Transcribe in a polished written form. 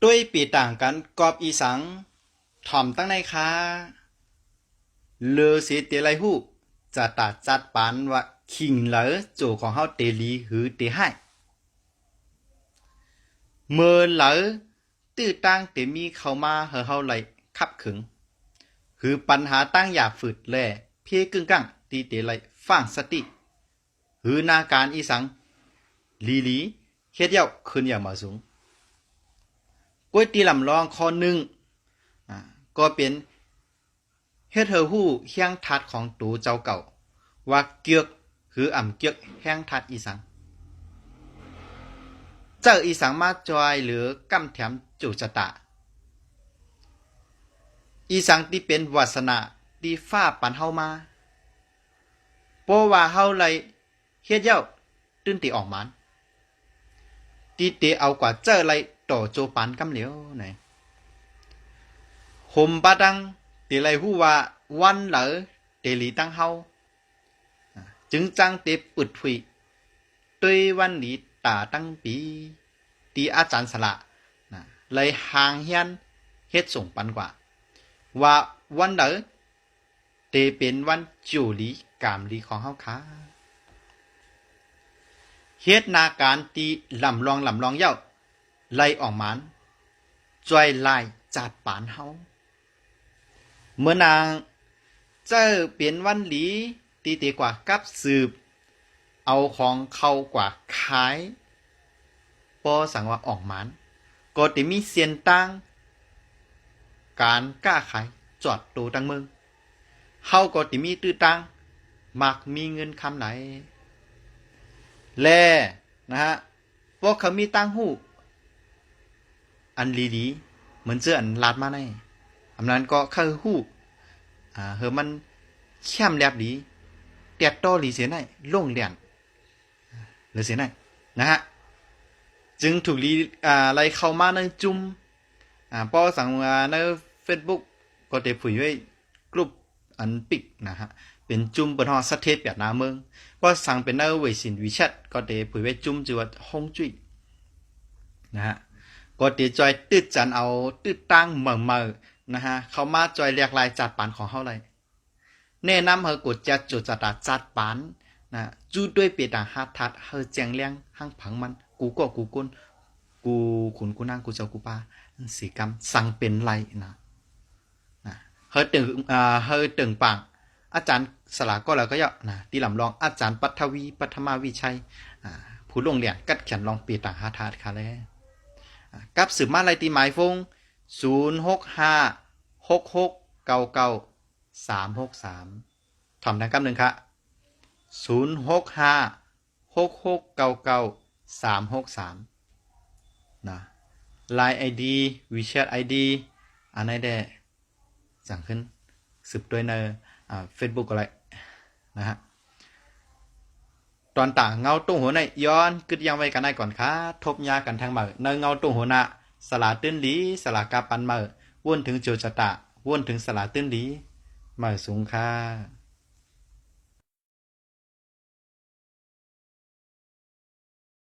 ด้วยปีต่างกันกอบอีสังถ่อมตั้งในค้าเลือเสียเตไรหูจะตัดจัดปานว่าขิงเหลอโจของเฮาเตลีหือเตให้เมื่อเหลอตื้อตั้งเตมีเข้ามาเฮาไหลขับขึงคือปัญหาตั้งอยากฝืดแล่เพียกึ่งกังตีเตไหลฟังสติหือนาการอีสังลีเฮ็ดเย้าขึ้นอย่างมาสูงก๋วยตีลำลองข้อหนึ่งก็เป็นเฮ็ดเธอหู้แห้งทัดของตูเจ้าเก่าว่าเกียกคืออ่ำเกียกแห้งทัดอีสังเจ้าอีสังมาจอยหรือกำแถมจูจตะอีสังที่เป็นวาสนาที่ฟ้าปันเฮามาเพราะว่าเฮาเลยเฮ็ดเย้าตื่นติออกมันตีเตเอากว่าเจ้าเลยต่อโจปันกำเหลียวไหนห่มปะดังเตเลยฮู้ว่าวันเหลอเตลีตั้งเฮาจึงจังเตปึดหุยด้วยวันนี้ตาตั้งปีตีอาจารย์สละเลยห่างเฮียนเฮ็ดส่งปันกว่าว่าวันเหลอเตเป็นวันจูลีกามลีของเฮาค่ะเฮ็ดนาการตีลำลองเย้าไล่ออกมันจอยไล่จัดปานเฮาเมื่อนางเจ้าเปลี่ยนวันหลีตีเตกว่ากับสืบเอาของเข้ากว่าขายปอสั่งว่าออกมันก็ติมีเสียนตั้งการกล้าขายจอดโตตั้งเมืองเฮาก็ติมีตื้อตั้งมักมีเงินคำไหนแลนะฮะพวกเขามีตั้งหูอันลีเหมือนเสื้ออันลาดมาในอำนั้นก็คือหูเฮอมันแช่มแลบดีเตียดโตหลีเสียไหนล่งเลียนหรือเสียไหนนะฮะจึงถูกลีอะไรเข้ามาในจุ่มพอสั่งใน Facebook ก็ได้ผุยไว้กลุ่มอันปิกนะฮะเป็นจุ่มบนหอสเทปแบบนาเมืองพอสั่งเป็นในเวสินวิชัดก็ได้ผุยไว้จุ่มจือว่าฮงจุ้ยนะฮะก็ได้จอยตืดจันเอาตืดตั้งเมื่อนะฮะเขามาจอยเรียกลายจัดปานของเฮาเลยแนะนำเฮากดจัดจุดจัดปานนะจู้ด้วยเปียต่างฮัดทัดเฮาแจงเลี้ยงหั่งผังมันกูก็กูกุนกูขุนกูนางกูเจ้ากูปาสีกรรมสั่งเป็นไรนะเฮาตึงปังอาจารย์สลาก็แล้วก็เยาะนะที่ลำลองอาจารย์ปัทวีปัทมาวิชัยผู้ลงเรียนกัดเขียนลองเปียต่างฮัดทัดค่ะแล้วกับสืบมาลายตีหมายฟง0656699 363ถอมดังกำหนึ่งค่ะ0656699 363นะไลน์ไอดีวีแชทไอดีอันไหนได้สั่งขึ้นสืบด้วยในเฟซบุ๊กอะไรนะฮะตอนต่างเงาตุ้งหัวในย้อนกึดยังไว้กันได้ก่อนค่ะทบยากันทางเมื่อในเงาตุ้งหัวหน้าสลาตื้นหลีสลากาปันเมื่อวนถึงโจจตะวนถึงสลาตื้นหลีเมื่อสูงค่ะ